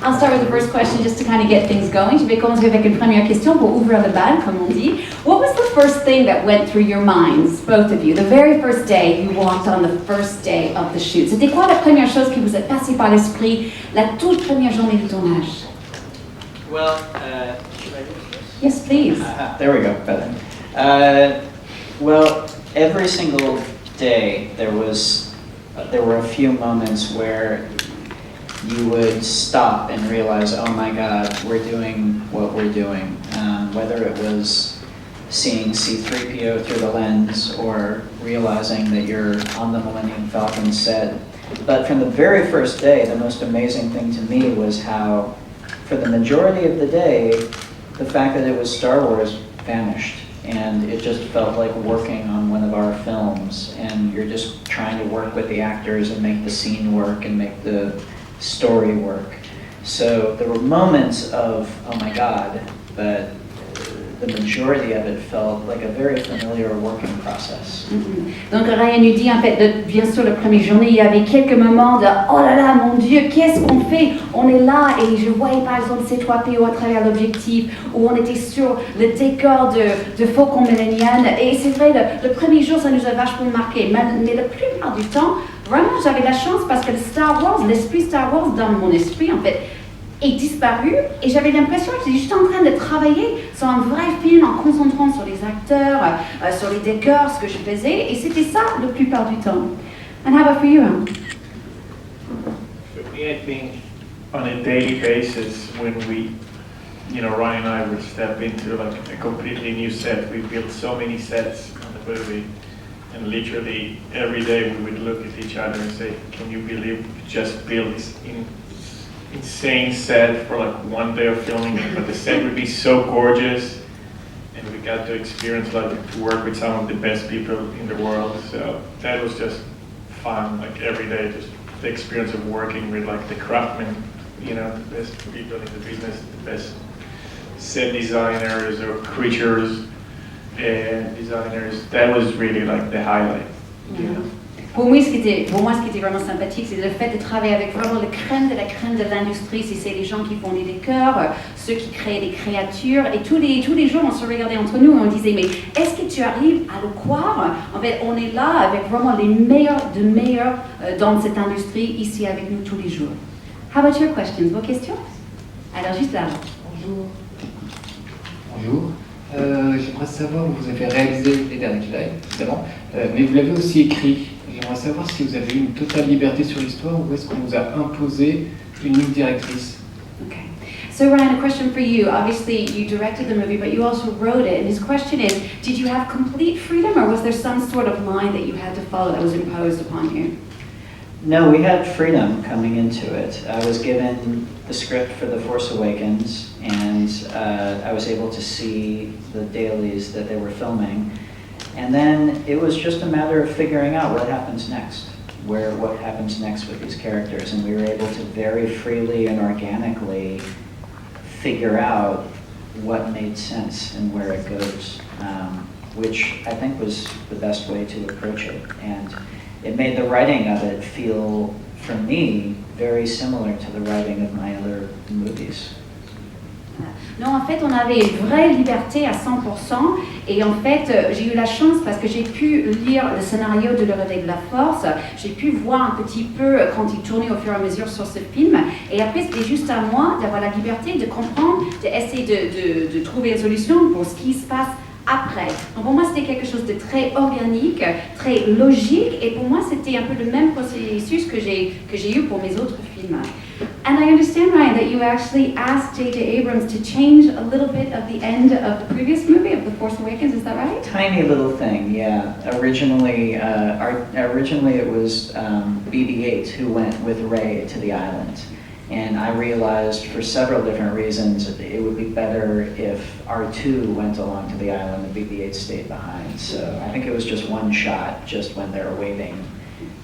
I'll start with the first question just to kind of get things going. Je vais commencer avec une première question pour ouvrir le bal, comme on dit. What was the first thing that went through your minds, both of you, the very first day you walked on the first day of the shoot? C'était quoi la première chose qui vous est passée par l'esprit la toute première journée du tournage? Well, should I do this? Yes, please. There we go, better. Well, every single day there were a few moments where you would stop and realize, oh my God, we're doing what we're doing. Whether it was seeing C-3PO through the lens or realizing that you're on the Millennium Falcon set. But from the very first day, the most amazing thing to me was how, for the majority of the day, the fact that it was Star Wars vanished. And it just felt like working on one of our films, and you're just trying to work with the actors and make the scene work and make the story work. So there were moments of, oh my God, but the majority of it felt like a very familiar working process. Donc Ryan nous dit en fait, bien sûr, la première journée, il y avait quelques moments de oh là là, mon Dieu, qu'est-ce qu'on fait? On est là et je voyais par exemple C-3PO à travers l'objectif, où on était sur le décor de Faucon Millennium. Et c'est vrai, le premier jour, ça nous a vachement marqué. Mais la plupart du temps, vraiment, j'avais la chance parce que le Star Wars, l'esprit Star Wars dans mon esprit, en fait, est disparu et j'avais l'impression que j'étais juste en train de travailler sur un vrai film en concentrant sur les acteurs, sur les décors, ce que je faisais, et c'était ça la plupart du temps. And how about for you, Ram? For me, I think on a daily basis, when we, Ryan and I would step into like a completely new set. We built so many sets on the movie, and literally every day we would look at each other and say, "Can you believe we just built this insane set for like one day of filming, but the set would be so gorgeous, and we got to experience to work with some of the best people in the world." So that was just fun, like every day, just the experience of working with like the craftsmen, the best people in the business, the best set designers or creatures designers. That was really like the highlight. Pour moi, ce qui était vraiment sympathique, c'est le fait de travailler avec vraiment le crème de la crème de l'industrie. C'est les gens qui font les décors, ceux qui créent les créatures. Et tous les jours, on se regardait entre nous et on disait, mais est-ce que tu arrives à le croire? En fait, on est là avec vraiment les meilleurs de meilleurs dans cette industrie, ici avec nous tous les jours. How about your questions? Vos questions? Alors, juste là. Bonjour. Bonjour. J'aimerais savoir, vous avez réalisé Les Derniers Jedi, évidemment, mais vous l'avez aussi écrit. J'aimerais savoir si vous avez eu une totale liberté sur l'histoire ou est-ce qu'on vous a imposé une ligne directrice. Okay. So Ryan, a question for you. Obviously, you directed the movie, but you also wrote it. And his question is, did you have complete freedom, or was there some sort of line that you had to follow that was imposed upon you? No, we had freedom coming into it. I was given the script for The Force Awakens, and I was able to see the dailies that they were filming. And then it was just a matter of figuring out what happens next, what happens next with these characters. And we were able to very freely and organically figure out what made sense and where it goes, which I think was the best way to approach it. And it made the writing of it feel, for me, very similar to the writing of my other movies. Non, en fait, on avait une vraie liberté à 100%. Et en fait, j'ai eu la chance parce que j'ai pu lire le scénario de Le Réveil de la Force. J'ai pu voir un petit peu quand il tournait au fur et à mesure sur ce film. Et après, c'était juste à moi d'avoir la liberté de comprendre, d'essayer de trouver une solution pour ce qui se passe après. Donc pour moi, c'était quelque chose de très organique, très logique. Et pour moi, c'était un peu le même processus que j'ai eu pour mes autres films. And I understand, Ryan, that you actually asked J.J. Abrams to change a little bit of the end of the previous movie, of The Force Awakens, is that right? Tiny little thing, yeah. Originally it was BB-8 who went with Rey to the island. And I realized for several different reasons it would be better if R2 went along to the island and BB-8 stayed behind. So I think it was just one shot, just when they were waving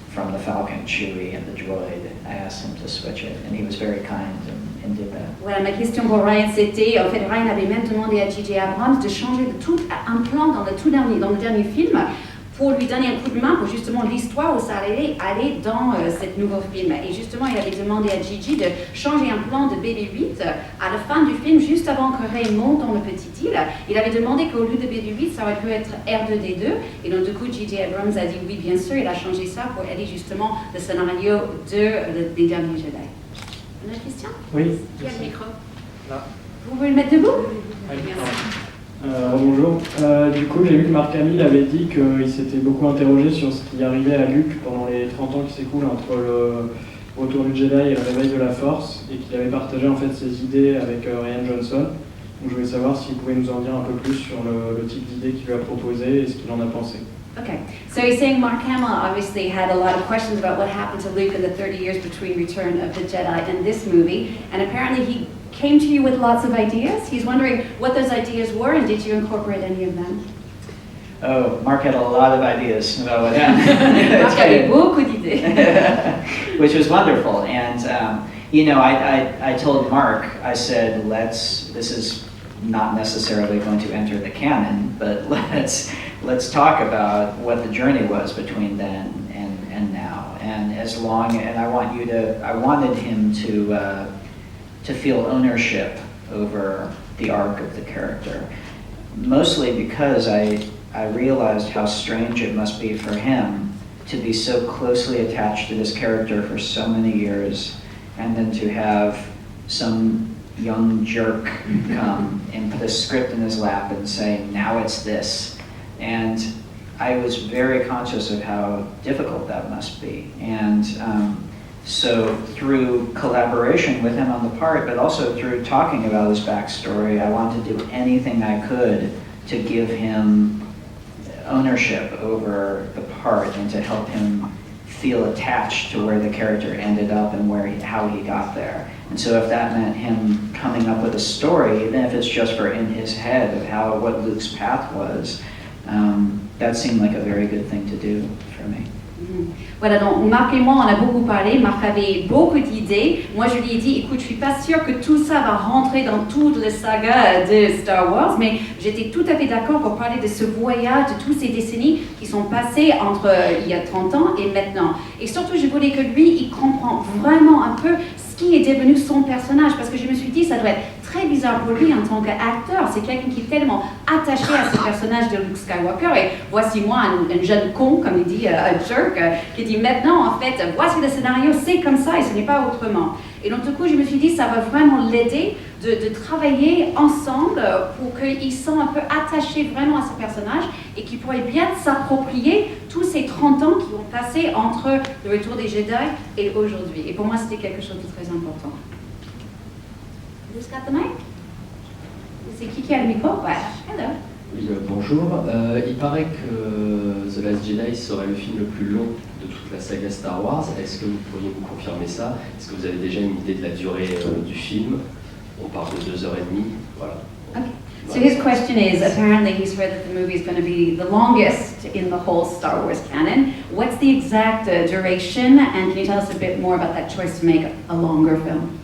from the Falcon, Chewie, and the droid. I asked him to switch it, and he was very kind and did that. Voilà, ma question pour Ryan, c'était, en fait, Ryan avait même demandé à J.J. Abrams de changer de tout un plan dans le dernier film pour lui donner un coup de main pour justement l'histoire où ça allait aller dans cet nouveau film. Et justement, il avait demandé à Gigi de changer un plan de BB-8 à la fin du film, juste avant que Ray monte dans le petit île. Il avait demandé qu'au lieu de BB-8, ça aurait pu être R2D2. Et donc, du coup, J.J. Abrams a dit oui, bien sûr, il a changé ça pour aider justement le scénario des Derniers Jedi. Une autre question? Oui. Qui a le micro? Là. Vous pouvez le mettre debout? Oui. Merci. Bonjour. Du coup, j'ai vu que Marc Hamill avait dit qu'il s'était beaucoup interrogé sur ce qui arrivait à Luke pendant les 30 ans qui s'écoulent entre le retour du Jedi et le réveil de la Force, et qu'il avait partagé en fait ses idées avec Rian Johnson. Donc je voulais savoir s'il pouvait nous en dire un peu plus sur le type d'idées qu'il lui a proposé et ce qu'il en a pensé. Okay, so he's saying Mark Hamill obviously had a lot of questions about what happened to Luke in the 30 years between Return of the Jedi and this movie, and apparently he came to you with lots of ideas. He's wondering what those ideas were, and did you incorporate any of them? Oh, Mark had a lot of ideas about what happened. Mark avait beaucoup d'idées. Which was wonderful. And, you know, I told Mark, I said, this is not necessarily going to enter the canon, but let's talk about what the journey was between then and now. And I wanted him to feel ownership over the arc of the character. Mostly because I realized how strange it must be for him to be so closely attached to this character for so many years, and then to have some young jerk come and put a script in his lap and say, now it's this. And I was very conscious of how difficult that must be. And so through collaboration with him on the part, but also through talking about his backstory, I wanted to do anything I could to give him ownership over the part and to help him feel attached to where the character ended up and how he got there. And so if that meant him coming up with a story, even if it's just for in his head of what Luke's path was, that seemed like a very good thing to do for me. Voilà, donc Marc et moi, on a beaucoup parlé. Marc avait beaucoup d'idées. Moi, je lui ai dit, écoute, je suis pas sûre que tout ça va rentrer dans toute la saga de Star Wars, mais j'étais tout à fait d'accord pour parler de ce voyage, de toutes ces décennies qui sont passées entre il y a 30 ans et maintenant. Et surtout, je voulais que lui, il comprenne vraiment un peu ce qui est devenu son personnage, parce que je me suis dit, ça doit être très bizarre pour lui en tant qu'acteur. C'est quelqu'un qui est tellement attaché à ce personnage de Luke Skywalker. Et voici moi, un jeune con, comme il dit, un jerk, qui dit maintenant, en fait, voici le scénario, c'est comme ça et ce n'est pas autrement. Et donc, du coup, je me suis dit, ça va vraiment l'aider de travailler ensemble pour qu'il se sente un peu attaché vraiment à ce personnage et qu'il pourrait bien s'approprier tous ces 30 ans qui ont passé entre le retour des Jedi et aujourd'hui. Et pour moi, c'était quelque chose de très important. Who's got the mic? C'est qui a le micro? Ouais. Hello. Oui, bonjour. Il paraît que The Last Jedi serait le film le plus long de toute la saga Star Wars. Est-ce que vous pourriez me confirmer ça? Est-ce que vous avez déjà une idée de la durée du film? On parle de 2h30. Voilà. Okay. So his question is, apparently he's heard that the movie is going to be the longest in the whole Star Wars canon. What's the exact duration? And can you tell us a bit more about that choice to make a longer film?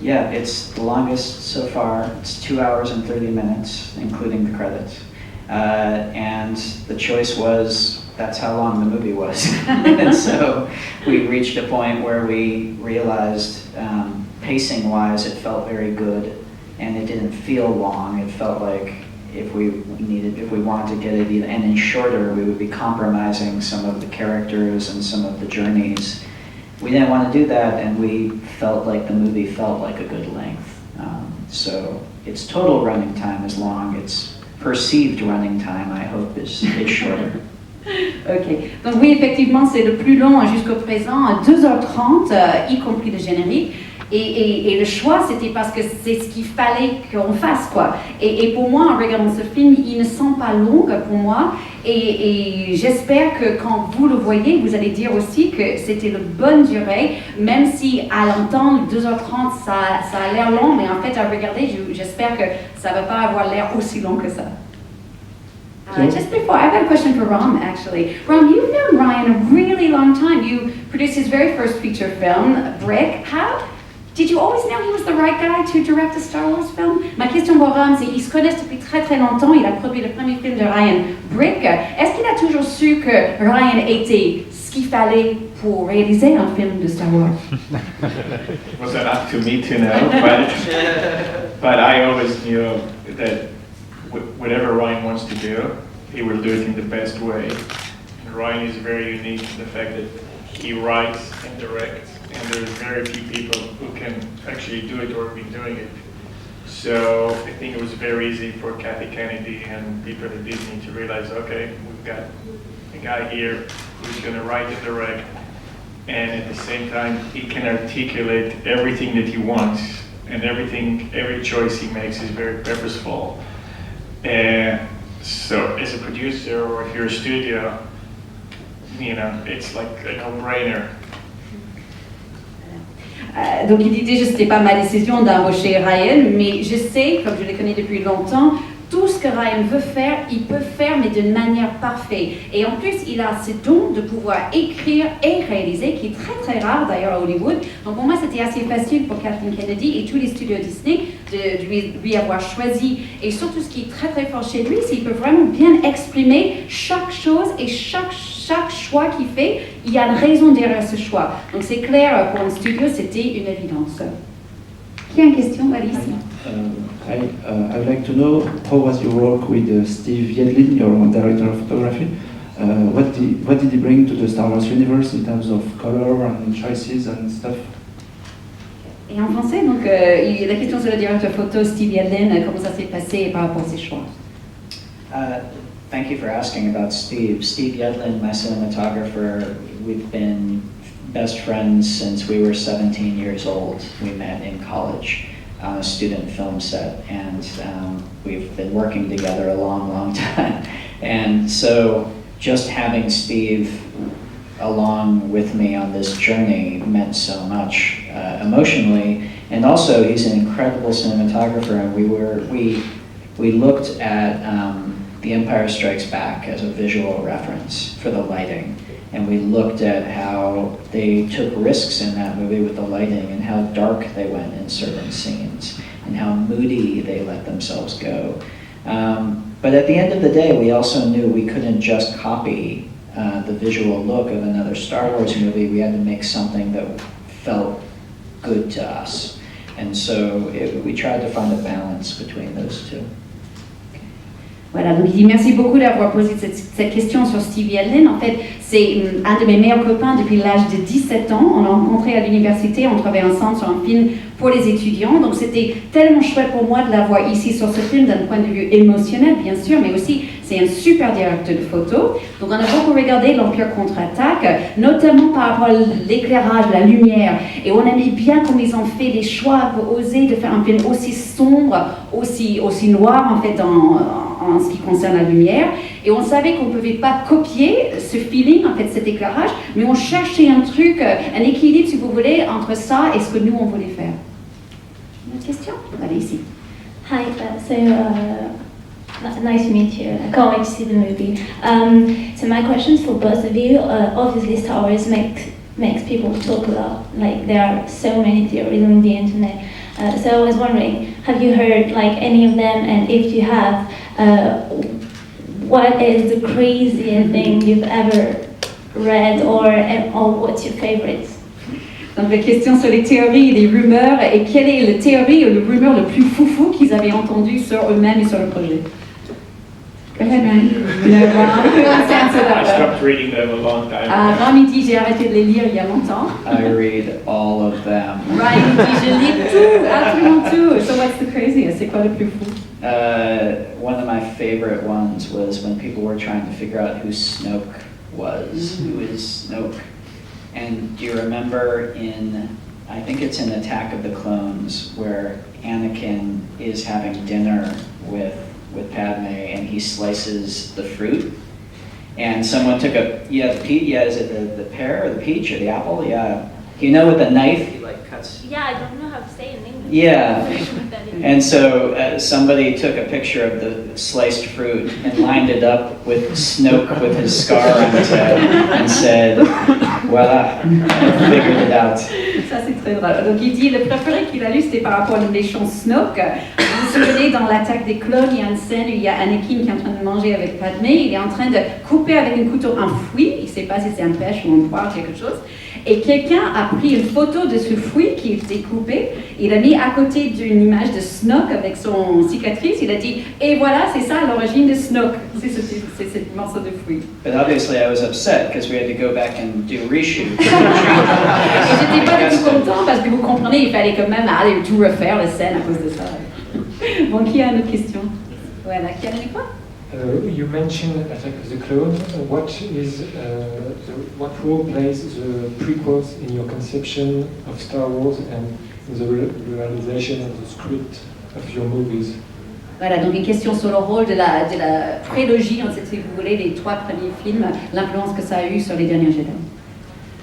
Yeah, it's the longest so far. It's 2 hours and 30 minutes, including the credits. And the choice was, that's how long the movie was. And so we reached a point where we realized, pacing-wise, it felt very good, and it didn't feel long. It felt like if we wanted to get it any shorter, we would be compromising some of the characters and some of the journeys. We didn't want to do that, and we felt like the movie felt like a good length. So its total running time is long. Its perceived running time, I hope, is shorter. Ok, donc oui, effectivement, c'est le plus long jusqu'au présent, 2h30, y compris le générique. Et le choix, c'était parce que c'est ce qu'il fallait qu'on fasse, quoi. Et pour moi, en regardant ce film, il ne sent pas long pour moi. Et j'espère que quand vous le voyez, vous allez dire aussi que c'était la bonne durée, même si à l'entendre, 2h30, ça a l'air long, mais en fait, à regarder, j'espère que ça ne va pas avoir l'air aussi long que ça. Just before, I've got a question for Ram, actually. Ram, you've known Rian a really long time. You produced his very first feature film, Brick. Did you always know he was the right guy to direct a Star Wars film? Ma question pour Ram, c'est ils se connaissent depuis très très longtemps. Il a produit le premier film de Ryan, Brick. Est-ce qu'il a toujours su que Ryan était ce qu'il fallait pour réaliser un film de Star Wars? It wasn't up to me to know, but I always knew that whatever Ryan wants to do, he will do it in the best way. And Ryan is very unique in the fact that he writes and directs, and there's very few people who can actually do it or be doing it. So I think it was very easy for Kathy Kennedy and people at Disney to realize, okay, we've got a guy here who's going to write and direct, and at the same time he can articulate everything that he wants, and every choice he makes is very purposeful. So as a producer, or if you're a studio, it's like a no-brainer. Donc il dit déjà c'était pas ma décision d'embaucher Ryan, mais je sais, comme je le connais depuis longtemps, tout ce que Ryan veut faire, il peut faire, mais d'une manière parfaite. Et en plus, il a ce don de pouvoir écrire et réaliser, qui est très très rare d'ailleurs à Hollywood. Donc pour moi, c'était assez facile pour Kathleen Kennedy et tous les studios Disney de lui avoir choisi. Et surtout, ce qui est très très fort chez lui, c'est qu'il peut vraiment bien exprimer chaque chose et chaque choix qu'il fait, il y a une raison derrière ce choix. Donc c'est clair, pour un studio, c'était une évidence. Qui a une question, Alice? Hi, I would like to know how was your work with Steve Yedlin, your director of photography? What did he bring to the Star Wars universe in terms of color and choices and stuff? Et en français, donc la question sur le directeur photo Steve Yedlin, comment ça s'est passé par rapport à ses choix? Thank you for asking about Steve. Steve Yedlin, my cinematographer, we've been best friends since we were 17 years old. We met in college on a student film set, and we've been working together a long, long time. And so just having Steve along with me on this journey meant so much emotionally, and also he's an incredible cinematographer, and we looked at The Empire Strikes Back as a visual reference for the lighting. And we looked at how they took risks in that movie with the lighting, and how dark they went in certain scenes, and how moody they let themselves go. But at the end of the day, we also knew we couldn't just copy the visual look of another Star Wars movie. We had to make something that felt good to us. And so we tried to find a balance between those two. Voilà, donc il dit merci beaucoup d'avoir posé cette question sur Steve Yedlin. En fait, c'est un de mes meilleurs copains depuis l'âge de 17 ans. On l'a rencontré à l'université, on travaillait ensemble sur un film pour les étudiants. Donc c'était tellement chouette pour moi de l'avoir ici sur ce film d'un point de vue émotionnel, bien sûr, mais aussi c'est un super directeur de photo. Donc on a beaucoup regardé l'Empire contre-attaque, notamment par rapport à l'éclairage, la lumière. Et on aimait bien comme ils ont fait des choix, osé de faire un film aussi sombre, aussi noir en fait en ce qui concerne la lumière. Et on savait qu'on ne pouvait pas copier ce feeling, en fait, cet éclairage, mais on cherchait un truc, un équilibre, si vous voulez, entre ça et ce que nous, on voulait faire. Une autre question? Allez, ici. Hi, nice to meet you. I can't wait to see the movie. So my question is for both of you. Obviously, Star Wars makes people talk a lot. Like, there are so many theories on the internet. So I was wondering, have you heard like any of them? And if you have, what is the craziest thing you've ever read, or what's your favorite? Donc la question sur les théories et les rumeurs, et quelle est la théorie ou le rumeur le plus foufou qu'ils avaient entendu sur eux-mêmes et sur le projet? Go ahead, Ryan. I stopped reading them a long time ago. Ram dit j'ai arrêté de les lire il y a longtemps. I read all of them. Ryan dit je lis tout, absolument tout. So what's the craziest? C'est quoi le plus fou? One of my favorite ones was when people were trying to figure out who Snoke was. Who is Snoke? And do you remember I think it's in Attack of the Clones, where Anakin is having dinner with Padme, and he slices the fruit, and someone took is it the pear or the peach or the apple? Yeah. You know, with a knife, he like cuts that. Yeah, I don't know how to say in English. Yeah. What that is. And so somebody took a picture of the sliced fruit and lined it up with Snoke with his scar on his head and said, "Voila, I figured it out." Ça, c'est très drôle. Donc, il dit le préféré qu'il a lu, c'était par rapport au méchant Snoke. Vous vous souvenez, dans l'attaque des clones, il y a une scène où il y a Anakin qui est en train de manger avec Padmé. Il est en train de couper avec un couteau un fruit. Il ne sait pas si c'est un pêche ou un poire, quelque chose. Et quelqu'un a pris une photo de ce fruit qui était coupé. Il a mis à côté d'une image de Snoke avec son cicatrice. Il a dit, et voilà, c'est ça l'origine de Snoke. C'est ce morceau de fruit. But obviously I was upset because we had to go back and do reshoot. Et j'étais pas du tout content parce que vous comprenez, il fallait quand même aller tout refaire la scène à cause de ça. Bon, qui a une autre question? Voilà, qui a une quoi? You mentioned Attack of the Clones. What role plays the prequels in your conception of Star Wars and the realization of the script of your movies? Voilà, donc une question sur le rôle de la prélogie, en fait, si vous voulez, les 3 premiers films, l'influence que ça a eu sur les derniers Jedi.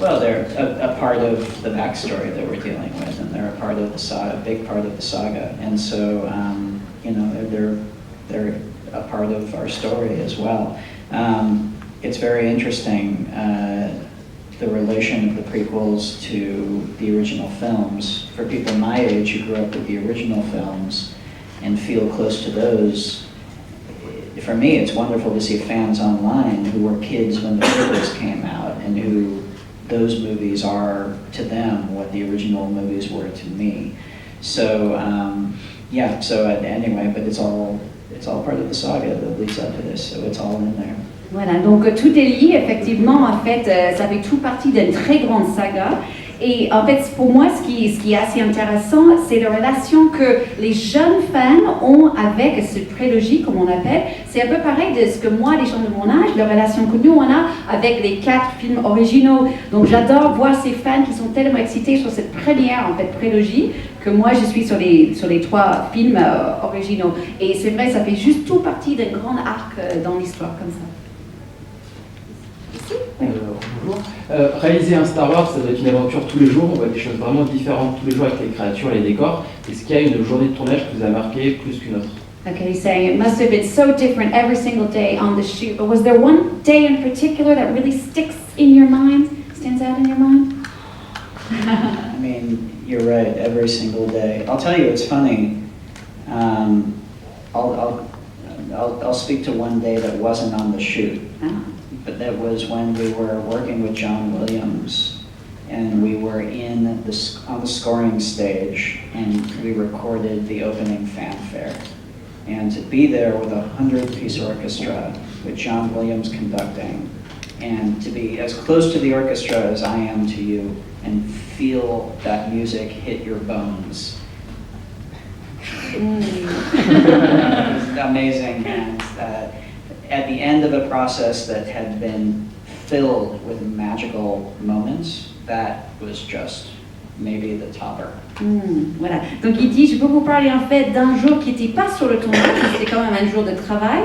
Well, they're a part of the backstory that we're dealing with, and they're a part of the saga, a big part of the saga, and so you know they're a part of our story as well. It's very interesting the relation of the prequels to the original films. For people my age who grew up with the original films and feel close to those, for me it's wonderful to see fans online who were kids when the prequels came out and who those movies are to them what the original movies were to me. So yeah, so anyway, but it's all part of the saga that leads up to this, so it's all in there. Voilà, donc tout est lié, effectivement, en fait, ça fait tout partie d'une très grande saga. Et en fait, pour moi, ce qui est assez intéressant, c'est la relation que les jeunes fans ont avec cette prélogie, comme on appelle. C'est un peu pareil de ce que moi, les gens de mon âge, la relation que nous, on a avec les 4 films originaux. Donc j'adore voir ces fans qui sont tellement excités sur cette première, en fait, prélogie, que moi, je suis sur les 3 films originaux. Et c'est vrai, ça fait juste tout partie d'un grand arc dans l'histoire, comme ça. Bonjour. Réaliser un Star Wars, ça doit être une aventure tous les jours. On voit des choses vraiment différentes tous les jours avec les créatures et les décors. Est-ce qu'il y a une journée de tournage qui vous a marqué plus qu'une autre? Okay, he's saying it must have been so different every single day on the shoot, but was there one day in particular that really sticks in your mind, stands out in your mind? I mean, you're right, every single day. I'll tell you, it's funny. I'll speak to one day that wasn't on the shoot. But that was when we were working with John Williams, and we were on the scoring stage, and we recorded the opening fanfare. And to be there with a 100-piece orchestra, with John Williams conducting, and to be as close to the orchestra as I am to you, and feel that music hit your bones. It was amazing, and at the end of a process that had been filled with magical moments, that was just maybe the topper. Voilà. Donc il dit, je peux vous parler en fait d'un jour qui n'était pas sur le tournage, mais c'était quand même un jour de travail.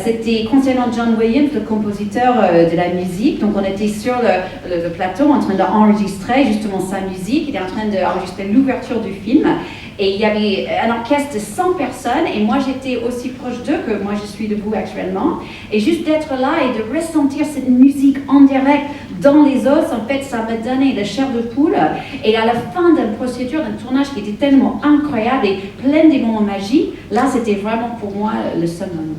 C'était concernant John Williams, le compositeur de la musique. Donc on était sur le plateau en train d'enregistrer justement sa musique. Il était en train d'enregistrer l'ouverture du film. Et il y avait un orchestre de 100 personnes, et moi j'étais aussi proche d'eux que moi je suis debout actuellement. Et juste d'être là et de ressentir cette musique en direct dans les os, en fait, ça me donnait la chair de poule. Et à la fin d'une procédure, d'un tournage qui était tellement incroyable et plein des moments magiques, là c'était vraiment pour moi le summum.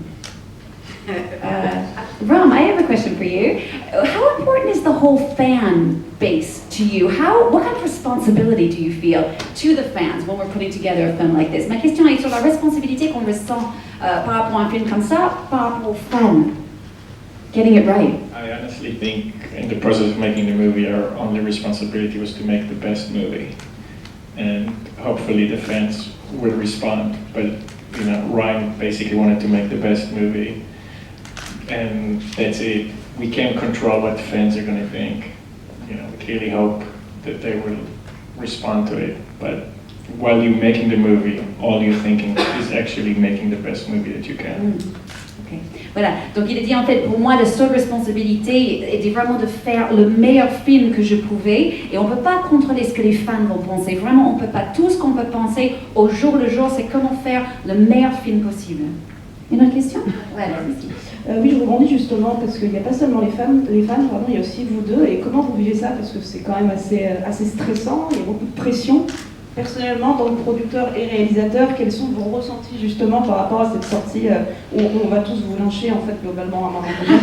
Ram, I have a question for you. How important is the whole fan base to you? What kind of responsibility do you feel to the fans when we're putting together a film like this? Ma question est sur la responsabilité qu'on ressent par rapport à un film comme ça, par rapport aux fans. Getting it right. I honestly think in the process of making the movie, our only responsibility was to make the best movie. And hopefully the fans will respond. But, you know, Ryan basically wanted to make the best movie. And that's it. We can't control what the fans are going to think. You know, we clearly hope that they will respond to it. But while you're making the movie, all you're thinking is actually making the best movie that you can. Ok. Voilà, donc il a dit en fait pour moi la seule responsabilité était vraiment de faire le meilleur film que je pouvais et on ne peut pas contrôler ce que les fans vont penser, vraiment on ne peut pas, tout ce qu'on peut penser au jour le jour c'est comment faire le meilleur film possible. Une autre question? Ouais, vas-y. Oui, je rebondis justement parce qu'il n'y a pas seulement les fans, il y a aussi vous deux. Et comment vous vivez ça? Parce que c'est quand même assez stressant, il y a beaucoup de pression. Personnellement, en tant que producteur et réalisateur, quels sont vos ressentis justement par rapport à cette sortie où on va tous vous lyncher en fait globalement à un moment donné?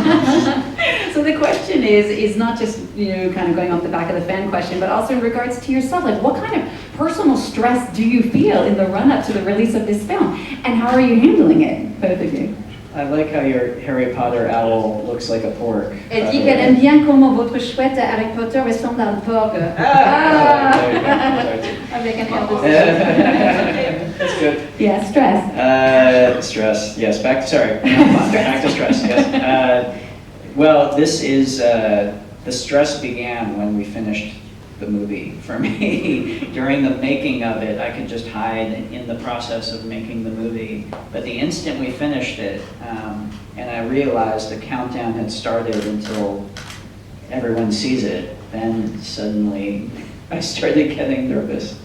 So the question is not just, kind of going off the back of the fan question, but also in regards to yourself. Like, what kind of personal stress do you feel in the run-up to the release of this film? And how are you handling it, both of you? I like how your Harry Potter owl looks like a pork. Elle dit qu'elle aime bien comment votre chouette Harry Potter ressemble à un porc. Avec un air de That's good. Yeah, stress. Stress, yes. Back to stress, yes. Well, this is, the stress began when we finished the movie. For me, during the making of it, I could just hide in the process of making the movie. But the instant we finished it, and I realized the countdown had started until everyone sees it, then suddenly I started getting nervous,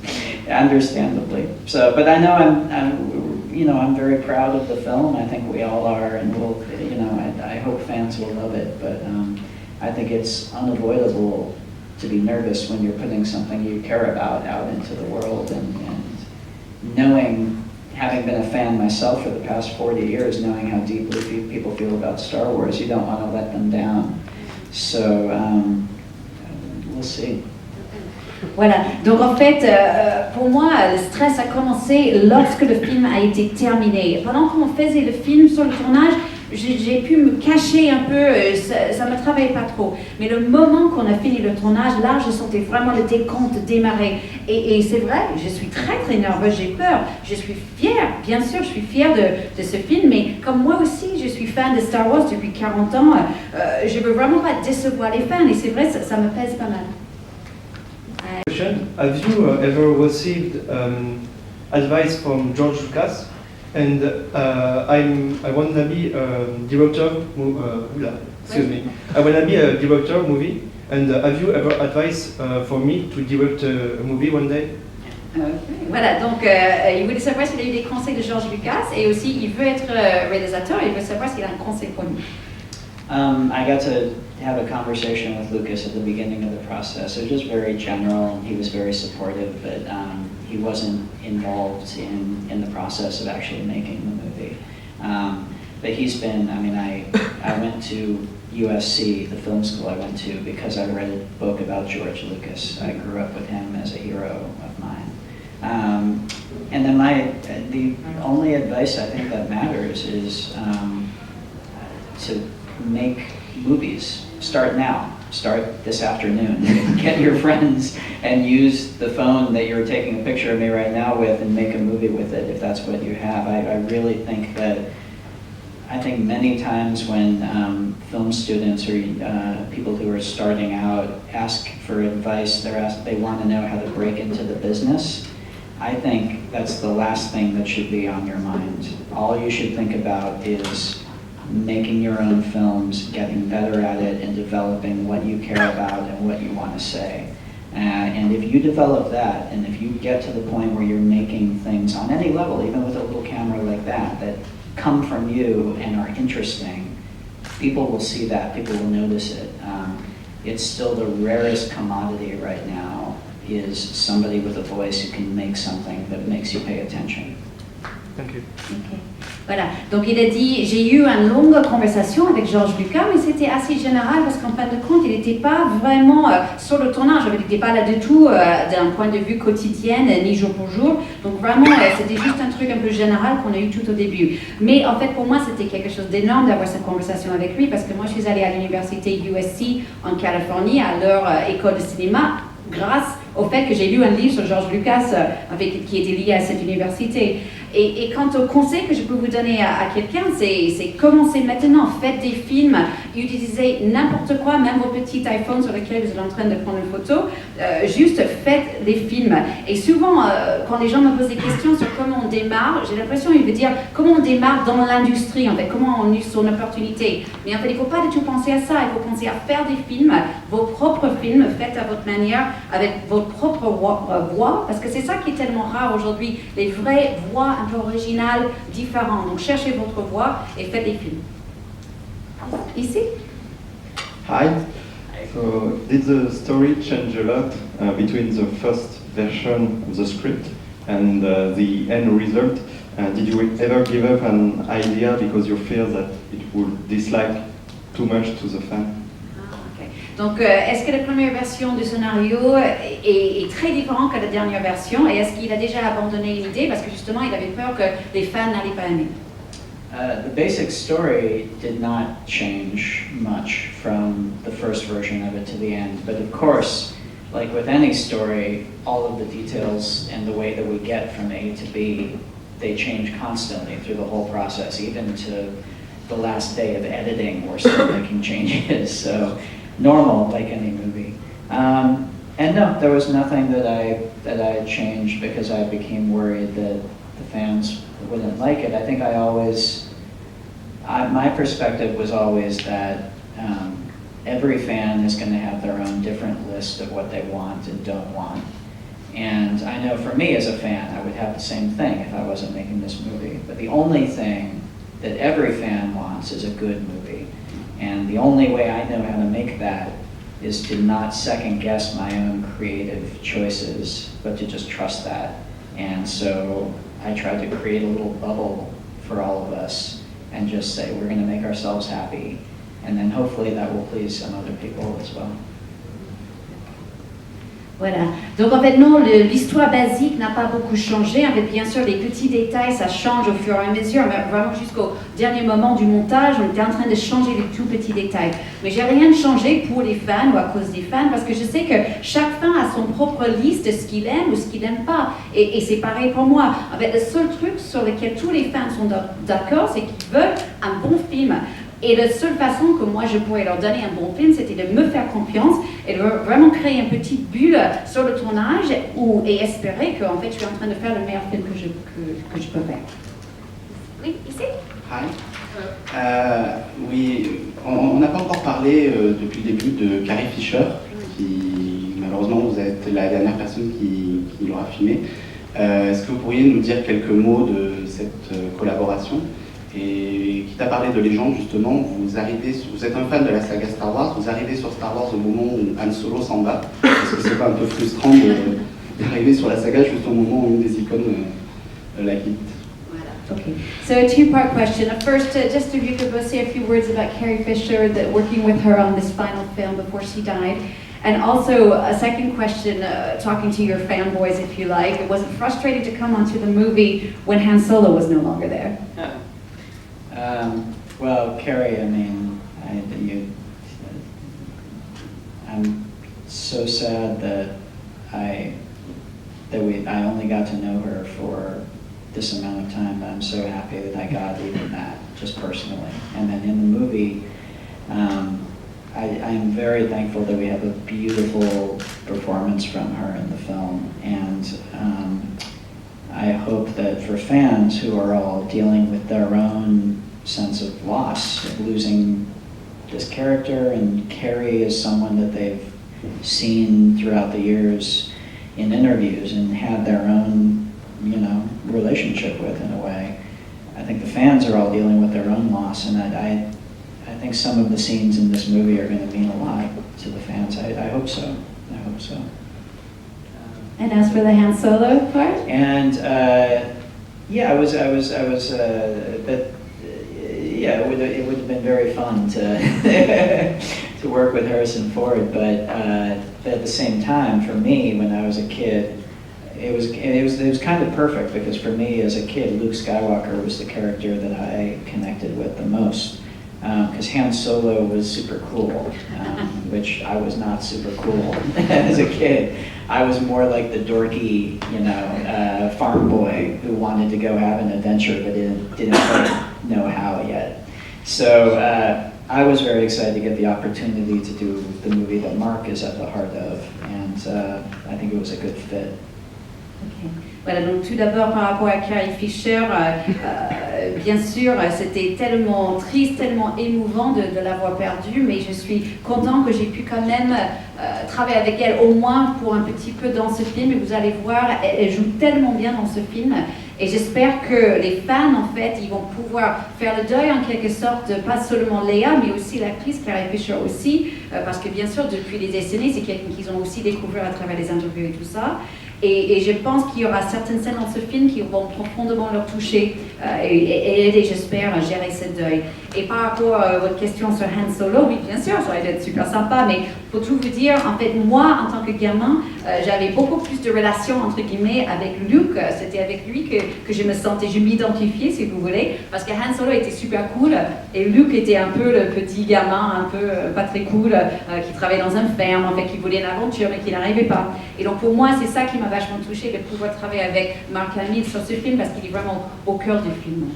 understandably. So, but I know I'm very proud of the film. I think we all are, and we'll, I hope fans will love it. But I think it's unavoidable to be nervous when you're putting something you care about out into the world, and knowing, having been a fan myself for the past 40 years, knowing how deeply people feel about Star Wars, you don't want to let them down. So we'll see. Voilà, donc en fait, pour moi, le stress a commencé lorsque le film a été terminé. Pendant qu'on faisait le film sur le tournage, j'ai pu me cacher un peu, ça ne me travaillait pas trop. Mais le moment qu'on a fini le tournage, là, je sentais vraiment le décompte démarrer. Et c'est vrai, je suis très très nerveuse, j'ai peur. Je suis fière, bien sûr, je suis fière de ce film, mais comme moi aussi, je suis fan de Star Wars depuis 40 ans, je ne veux vraiment pas décevoir les fans, et c'est vrai, ça me pèse pas mal. Have you ever received advice from George Lucas? And I want to be a director. Excuse me. I want to be a director movie. And have you ever advised for me to direct a movie one day? Voilà, donc il voulait savoir s'il a eu des conseils de George Lucas, et aussi il veut être réalisateur, et il veut savoir s'il a un conseil pour lui. I got to have a conversation with Lucas at the beginning of the process. It was just very general, and he was very supportive, but he wasn't involved in the process of actually making the movie. But he's been, I went to USC, the film school I went to, because I read a book about George Lucas. I grew up with him as a hero of mine. And then the only advice I think that matters is to make movies. Start now. Start this afternoon. Get your friends and use the phone that you're taking a picture of me right now with and make a movie with it if that's what you have. I really think that, I think many times when film students or people who are starting out ask for advice, they want to know how to break into the business. I think that's the last thing that should be on your mind. All you should think about is making your own films, getting better at it, and developing what you care about and what you want to say. And if you develop that, and if you get to the point where you're making things on any level, even with a little camera like that come from you and are interesting, people will see that, people will notice it. It's still the rarest commodity right now, is somebody with a voice who can make something that makes you pay attention. Thank you. Okay. Voilà, donc il a dit, j'ai eu une longue conversation avec George Lucas, mais c'était assez général parce qu'en fin de compte, il n'était pas vraiment sur le tournage, il n'était pas là du tout d'un point de vue quotidien, ni jour pour jour, donc vraiment c'était juste un truc un peu général qu'on a eu tout au début. Mais en fait pour moi c'était quelque chose d'énorme d'avoir cette conversation avec lui, parce que moi je suis allée à l'université USC en Californie, à leur école de cinéma, grâce au fait que j'ai lu un livre sur George Lucas qui était lié à cette université. Et quant au conseil que je peux vous donner à quelqu'un, c'est commencer maintenant, faites des films, utilisez n'importe quoi, même vos petits iPhones sur lesquels vous êtes en train de prendre une photo, juste faites des films. Et souvent, quand les gens me posent des questions sur comment on démarre, j'ai l'impression qu'ils veulent dire comment on démarre dans l'industrie, en fait, comment on use son opportunité. Mais en fait, il ne faut pas du tout penser à ça, il faut penser à faire des films, vos propres films, faits à votre manière, avec votre propre voix, parce que c'est ça qui est tellement rare aujourd'hui, les vraies voix un peu originales, différentes. Donc cherchez votre voix et faites des films. Ici? Hi. So, did the story change a lot between the first version of the script and the end result? Did you ever give up an idea because you fear that it would dislike too much to the fan? Donc, est-ce que la première version du scénario est très différente que la dernière version? Et est-ce qu'il a déjà abandonné une idée parce que justement, il avait peur que les fans n'allaient pas aimer? The basic story did not change much from the first version of it to the end. But of course, like with any story, all of the details and the way that we get from A to B, they change constantly through the whole process, even to the last day of editing, we're still making changes. So, normal, like any movie. And no, there was nothing that I changed because I became worried that the fans wouldn't like it. I think my perspective was always that every fan is going to have their own different list of what they want and don't want. And I know for me as a fan, I would have the same thing if I wasn't making this movie. But the only thing that every fan wants is a good movie. And the only way I know how to make that is to not second guess my own creative choices, but to just trust that. And so I tried to create a little bubble for all of us and just say, we're going to make ourselves happy. And then hopefully that will please some other people as well. Voilà. Donc en fait, non, l'histoire basique n'a pas beaucoup changé. En fait, bien sûr, les petits détails, ça change au fur et à mesure. Mais vraiment, jusqu'au dernier moment du montage, on était en train de changer les tout petits détails. Mais j'ai rien changé pour les fans ou à cause des fans, parce que je sais que chaque fan a son propre liste de ce qu'il aime ou ce qu'il n'aime pas. Et c'est pareil pour moi. En fait, le seul truc sur lequel tous les fans sont d'accord, c'est qu'ils veulent un bon film. Et la seule façon que moi je pourrais leur donner un bon film, c'était de me faire confiance et de vraiment créer une petite bulle sur le tournage et espérer qu'en fait je suis en train de faire le meilleur film que je peux faire. Oui, ici? Hi. Oui, on n'a pas encore parlé depuis le début de Carrie Fisher, qui malheureusement vous êtes la dernière personne qui l'aura filmé. Est-ce que vous pourriez nous dire quelques mots de cette collaboration? Et quitte à parler de légende, justement, vous êtes un fan de la saga Star Wars, vous arrivez sur Star Wars au moment où Han Solo s'en va. Est-ce que c'est pas un peu frustrant d'arriver sur la saga juste au moment où une des icônes la quitte? Okay, so a two-part question. First, just if you could both say a few words about Carrie Fisher, working with her on this final film before she died. And also, a second question, talking to your fanboys, if you like. Was it frustrating to come onto the movie when Han Solo was no longer there? Well, Carrie, I mean, I'm so sad that I only got to know her for this amount of time. I'm so happy that I got even that, just personally. And then in the movie, I am very thankful that we have a beautiful performance from her in the film. And I hope that for fans who are all dealing with their own sense of loss, of losing this character, and Carrie is someone that they've seen throughout the years in interviews and had their own, relationship with in a way. I think the fans are all dealing with their own loss, and I think some of the scenes in this movie are going to mean a lot to the fans. I hope so. I hope so. And as for the Han Solo part? And yeah, it would have been very fun to to work with Harrison Ford, but at the same time, for me, when I was a kid, it was kind of perfect, because for me as a kid, Luke Skywalker was the character that I connected with the most. Because Han Solo was super cool, which I was not super cool as a kid. I was more like the dorky, farm boy who wanted to go have an adventure but didn't quite know how yet. So I was very excited to get the opportunity to do the movie that Mark is at the heart of, and I think it was a good fit. Okay. Voilà, donc tout d'abord par rapport à Carrie Fisher, bien sûr, c'était tellement triste, tellement émouvant de l'avoir perdue, mais je suis content que j'ai pu quand même travailler avec elle au moins pour un petit peu dans ce film. Et vous allez voir, elle joue tellement bien dans ce film. Et j'espère que les fans, en fait, ils vont pouvoir faire le deuil en quelque sorte, pas seulement Léa, mais aussi l'actrice Carrie Fisher aussi, parce que bien sûr, depuis des décennies, c'est quelqu'un qu'ils ont aussi découvert à travers les interviews et tout ça. Et je pense qu'il y aura certaines scènes dans ce film qui vont profondément leur toucher et aider, j'espère, à gérer ce deuil. Et par rapport à votre question sur Han Solo, oui, bien sûr, ça aurait été super sympa, mais pour tout vous dire, en fait, moi, en tant que gamin, j'avais beaucoup plus de relations, entre guillemets, avec Luke. C'était avec lui que je me sentais, je m'identifiais, si vous voulez, parce que Han Solo était super cool, et Luke était un peu le petit gamin, un peu pas très cool, qui travaillait dans une ferme, en fait, qui voulait une aventure, mais qui n'arrivait pas. Et donc, pour moi, c'est ça qui m'a vachement touchée, de pouvoir travailler avec Mark Hamill sur ce film, parce qu'il est vraiment au cœur du film.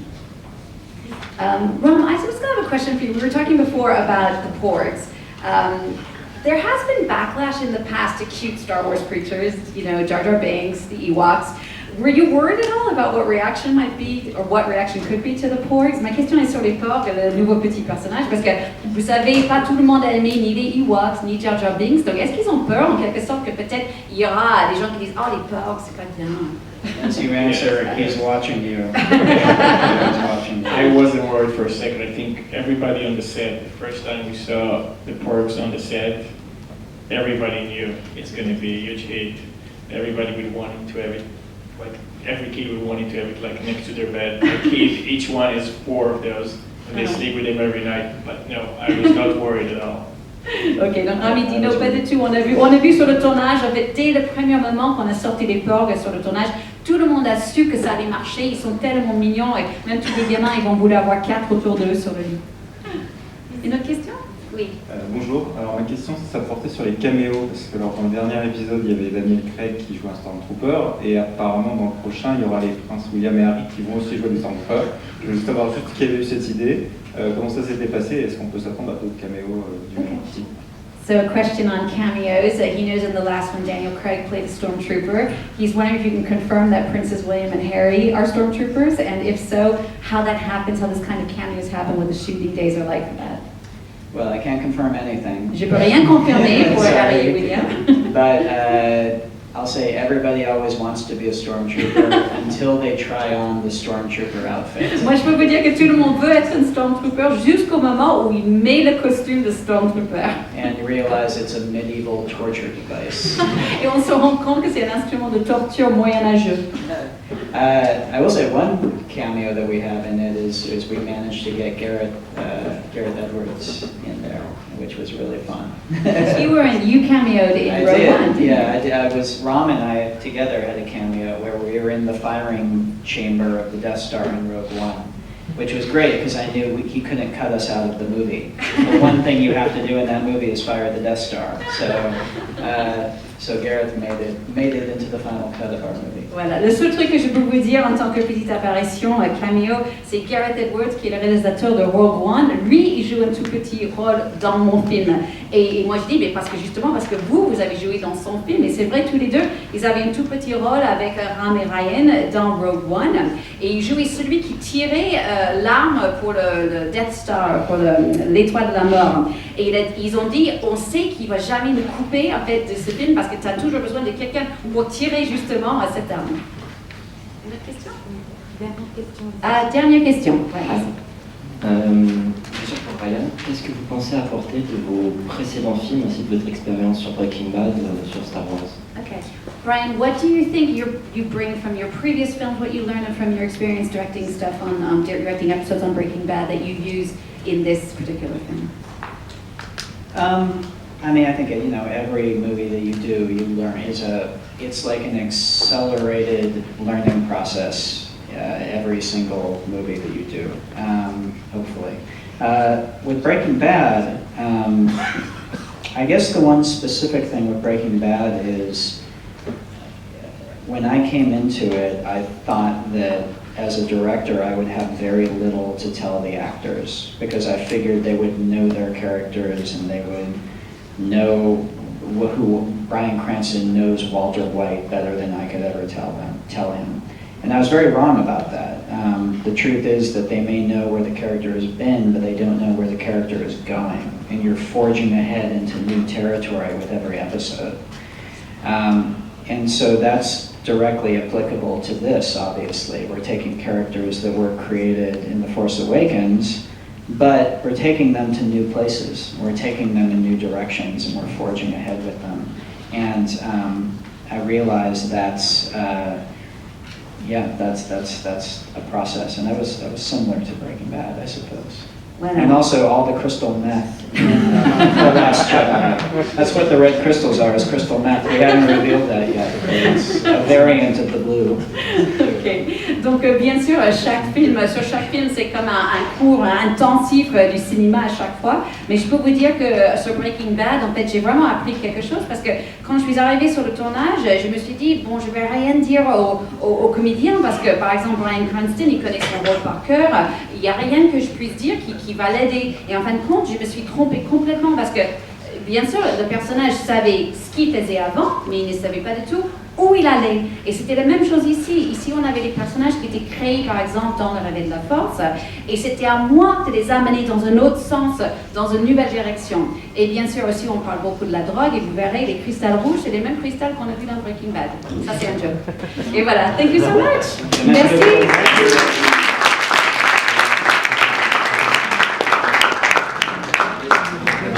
Ram, I just have a question for you. We were talking before about the porgs. There has been backlash in the past to cute Star Wars creatures, you know, Jar Jar Binks, the Ewoks. Were you worried at all about what reaction might be, or what reaction could be to the porgs? Ma question est sur les porgs, le nouveau petit personnage, parce que vous savez, pas tout le monde a aimé ni les Ewoks, ni Jar Jar Binks. Donc est-ce qu'ils ont peur, en quelque sorte, que peut-être il y aura des gens qui disent « Oh, les porgs, c'est pas bien ». As you answer, he's watching you. He's watching you. I wasn't worried for a second. I think everybody on the set, the first time we saw the porgs on the set, everybody knew it's going to be a huge hit. Everybody would want to have it, like every kid would want to have it like next to their bed. A kid, each one is 4 of those, and they sleep with them every night. But no, I was not worried at all. Ok, donc Rami dit non, pas du tout. On a vu sur le tournage, en fait, dès le premier moment qu'on a sorti les porgs sur le tournage, tout le monde a su que ça allait marcher. Ils sont tellement mignons et même tous les gamins, ils vont vouloir avoir 4 autour d'eux sur le lit. Une autre question? Oui. Bonjour, alors ma question ça portait sur les caméos, parce que dans le dernier épisode il y avait Daniel Craig qui joue un Stormtrooper, et apparemment dans le prochain il y aura les princes William et Harry qui vont aussi jouer des Stormtroopers. Je veux juste savoir juste qui avait eu cette idée, comment ça s'était passé, et est-ce qu'on peut s'attendre à d'autres caméos du même type? So a question on cameos. He knows in the last one Daniel Craig played a stormtrooper. He's wondering if you can confirm that Princes William and Harry are stormtroopers, and if so, how that happens, how this kind of cameos happen, what the shooting days are like for that. Well, I can't confirm anything. Je peux rien confirmer pour Harry et William. But I'll say everybody always wants to be a stormtrooper until they try on the stormtrooper outfit. Moi, je peux vous dire que tout le monde veut être un stormtrooper jusqu'au moment où il met le costume de stormtrooper. And you realize it's a medieval torture device. Et on se rend compte que c'est un instrument de torture moyenâgeux. I will say one cameo that we have in it is we managed to get Gareth Edwards in there, which was really fun. You cameoed in Rogue One. Yeah, I did. Ram and I together had a cameo where we were in the firing chamber of the Death Star in Rogue One, which was great because I knew he couldn't cut us out of the movie. The one thing you have to do in that movie is fire the Death Star. So Gareth made it into the final cut of our movie. Voilà, le seul truc que je peux vous dire en tant que petite apparition, cameo, c'est Gareth Edwards qui est le réalisateur de Rogue One. Lui, il joue un tout petit rôle dans mon film. Et moi je dis, mais parce que vous avez joué dans son film. Et c'est vrai, tous les deux, ils avaient un tout petit rôle avec Ram et Ryan dans Rogue One. Et ils jouaient celui qui tirait l'arme pour le Death Star, pour l'étoile de la mort. Et ils ont dit, on sait qu'il ne va jamais nous couper en fait, de ce film parce que tu as toujours besoin de quelqu'un pour tirer justement à cette arme. Une autre question? Dernière question. Question pour Ryan. Qu'est-ce que vous pensez apporter de vos précédents films ainsi de votre expérience sur Breaking Bad, sur Star Wars? Okay. Brian, what do you think you bring from your previous films, what you learned from your experience directing stuff on directing episodes on Breaking Bad that you use in this particular film? I mean, I think every movie that you do, you learn. It's like an accelerated learning process. Every single movie that you do, hopefully. With Breaking Bad, I guess the one specific thing with Breaking Bad is when I came into it, I thought that as a director I would have very little to tell the actors, because I figured they would know their characters and they would know who Bryan Cranston knows Walter White better than I could ever tell him. And I was very wrong about that. The truth is that they may know where the character has been, but they don't know where the character is going. And you're forging ahead into new territory with every episode. And so that's directly applicable to this, obviously. We're taking characters that were created in The Force Awakens, but we're taking them to new places. We're taking them in new directions, and we're forging ahead with them. And I realized that's a process, and that was similar to Breaking Bad, I suppose. And also all the crystal meth in The Last Jedi. That's what the red crystals are, is crystal meth. We haven't revealed that yet. It's a variant of the blue. Ok. Donc bien sûr, sur chaque film, c'est comme un cours intensif du cinéma à chaque fois. Mais je peux vous dire que sur Breaking Bad, en fait, j'ai vraiment appris quelque chose, parce que quand je suis arrivée sur le tournage, je me suis dit, bon, je vais rien dire aux comédiens, parce que par exemple, Bryan Cranston, il connaît son rôle par cœur. Il n'y a rien que je puisse dire qui va l'aider. Et en fin de compte, je me suis trompée complètement, parce que bien sûr, le personnage savait ce qu'il faisait avant, mais il ne savait pas du tout où il allait. Et c'était la même chose ici. Ici, on avait des personnages qui étaient créés, par exemple, dans Le Réveil de la Force, et c'était à moi de les amener dans un autre sens, dans une nouvelle direction. Et bien sûr, aussi, on parle beaucoup de la drogue, et vous verrez, les cristals rouges, c'est les mêmes cristals qu'on a vus dans Breaking Bad. Ça, c'est un joke. Et voilà. Thank you so much. Merci.